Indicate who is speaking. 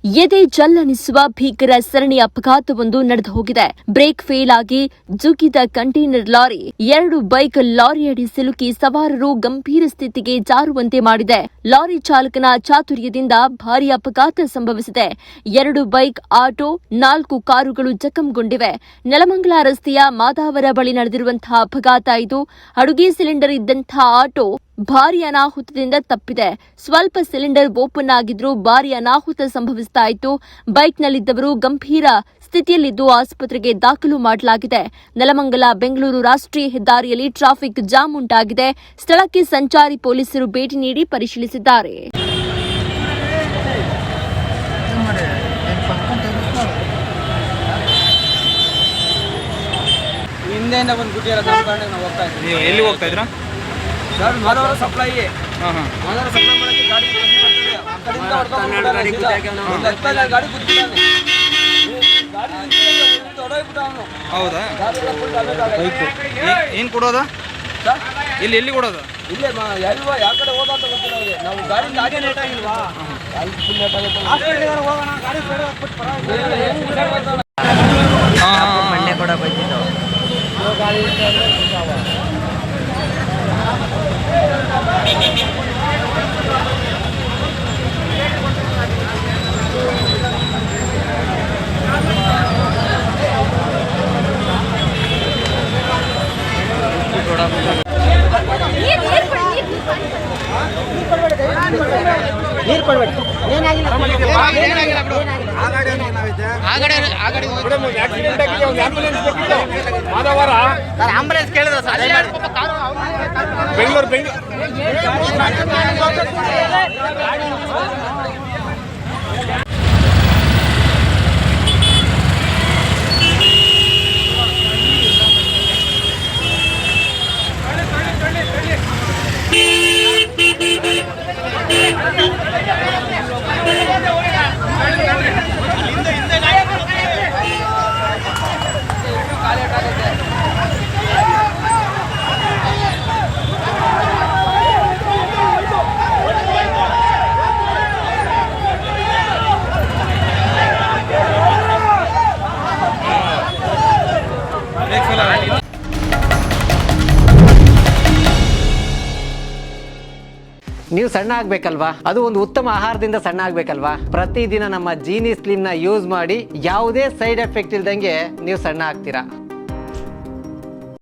Speaker 1: ಎದೆ ಜಲ್ಲನಿಸುವ ಭೀಕರ ಸರಣಿ ಅಪಘಾತವೊಂದು ನಡೆದು ಹೋಗಿದೆ. ಬ್ರೇಕ್ ಫೇಲ್ ಆಗಿ ಜುಗಿದ ಕಂಟೈನರ್ ಲಾರಿ 2 ಬೈಕ್ ಲಾರಿಯಡಿ ಸಿಲುಕಿ ಸವಾರರು ಗಂಭೀರ ಸ್ಥಿತಿಗೆ ಜಾರುವಂತೆ ಮಾಡಿದೆ. ಲಾರಿ ಚಾಲಕನ ಚಾತುರ್ಯದಿಂದ ಭಾರೀ ಅಪಘಾತ ಸಂಭವಿಸಿದೆ. 2 ಬೈಕ್, ಆಟೋ, 4 ಕಾರುಗಳು ಜಖಂಗೊಂಡಿವೆ. ನೆಲಮಂಗಲ ರಸ್ತೆಯ ಮಾದಾವರ ಬಳಿ ನಡೆದಿರುವಂತಹ ಅಪಘಾತ ಇದು. ಅಡುಗೆ ಸಿಲಿಂಡರ್ ಇದ್ದಂತಹ ಆಟೋ ಭಾರಿ ಅನಾಹುತದಿಂದ ತಪ್ಪಿದೆ. ಸ್ವಲ್ಪ ಸಿಲಿಂಡರ್ ಓಪನ್ ಆಗಿದ್ರೂ ಭಾರಿ ಅನಾಹುತ ಸಂಭವಿಸ್ತಾ ಇತ್ತು. ಬೈಕ್ನಲ್ಲಿದ್ದವರು ಗಂಭೀರ ಸ್ಥಿತಿಯಲ್ಲಿದ್ದು ಆಸ್ಪತ್ರೆಗೆ ದಾಖಲು ಮಾಡಲಾಗಿದೆ. ನೆಲಮಂಗಲ ಬೆಂಗಳೂರು ರಾಷ್ಟ್ರೀಯ ಹೆದ್ದಾರಿಯಲ್ಲಿ ಟ್ರಾಫಿಕ್ ಜಾಮ್ ಉಂಟಾಗಿದೆ. ಸ್ಥಳಕ್ಕೆ ಸಂಚಾರಿ ಪೊಲೀಸರು ಭೇಟಿ ನೀಡಿ ಪರಿಶೀಲಿಸಿದ್ದಾರೆ.
Speaker 2: ಹಿಂದೆಯಿಂದ ಬಂದು ಗುಡ್ಡಿ ಎಲ್ಲ ತಂದ್ಕೊಂಡು ನಾವು ಹೋಗ್ತಾ ಇದ್ವಿ.
Speaker 3: ನೀವು ಎಲ್ಲಿ ಹೋಗ್ತಾ ಇದ್ರಾ?
Speaker 2: ಸರ್ ಮಾಧವರ ಸಪ್ಲೈ ಮಾಧವರ ಸಪ್ಲೈ ಮಾಡೋಕ್ಕೆ ಗಾಡಿ ಗಾಡಿ
Speaker 3: ಹೌದಾ? ಏನು ಕೊಡೋದಾ? ಎಲ್ಲಿ ಕೊಡೋದು?
Speaker 2: ಇಲ್ಲೇ ಯಾವ ಕಡೆ ಹೋದ ಅಂತ ಗೊತ್ತಿಲ್ಲ ಅವ್ರಿಗೆ. ನಾವು ಗಾಡಿ ಗಾಡಿ ಲೇಟ್ ಆಗಿಲ್ವಾ?
Speaker 4: ಮಂಡೆ ಕೂಡ ಬೈತಿದ್ದು ನೀರು ಕೊಡ್ಬೇಡಿ. ಏನಾಗಿಲ್ಲ ಆಂಬುಲೆನ್ಸ್ ಕೇಳಿದ ಸರ್.
Speaker 3: ಬೆಂಗಳೂರು
Speaker 4: ನೀವು ಸಣ್ಣ ಆಗ್ಬೇಕಲ್ವಾ? ಅದು ಒಂದು ಉತ್ತಮ ಆಹಾರದಿಂದ ಸಣ್ಣ ಆಗ್ಬೇಕಲ್ವಾ? ಪ್ರತಿದಿನ ನಮ್ಮ ಜೀನಿ ಸ್ಲಿಮ್ ನ ಯೂಸ್ ಮಾಡಿ ಯಾವುದೇ ಸೈಡ್ ಎಫೆಕ್ಟ್ ಇಲ್ದಂಗೆ ನೀವು ಸಣ್ಣ ಆಗ್ತೀರಾ.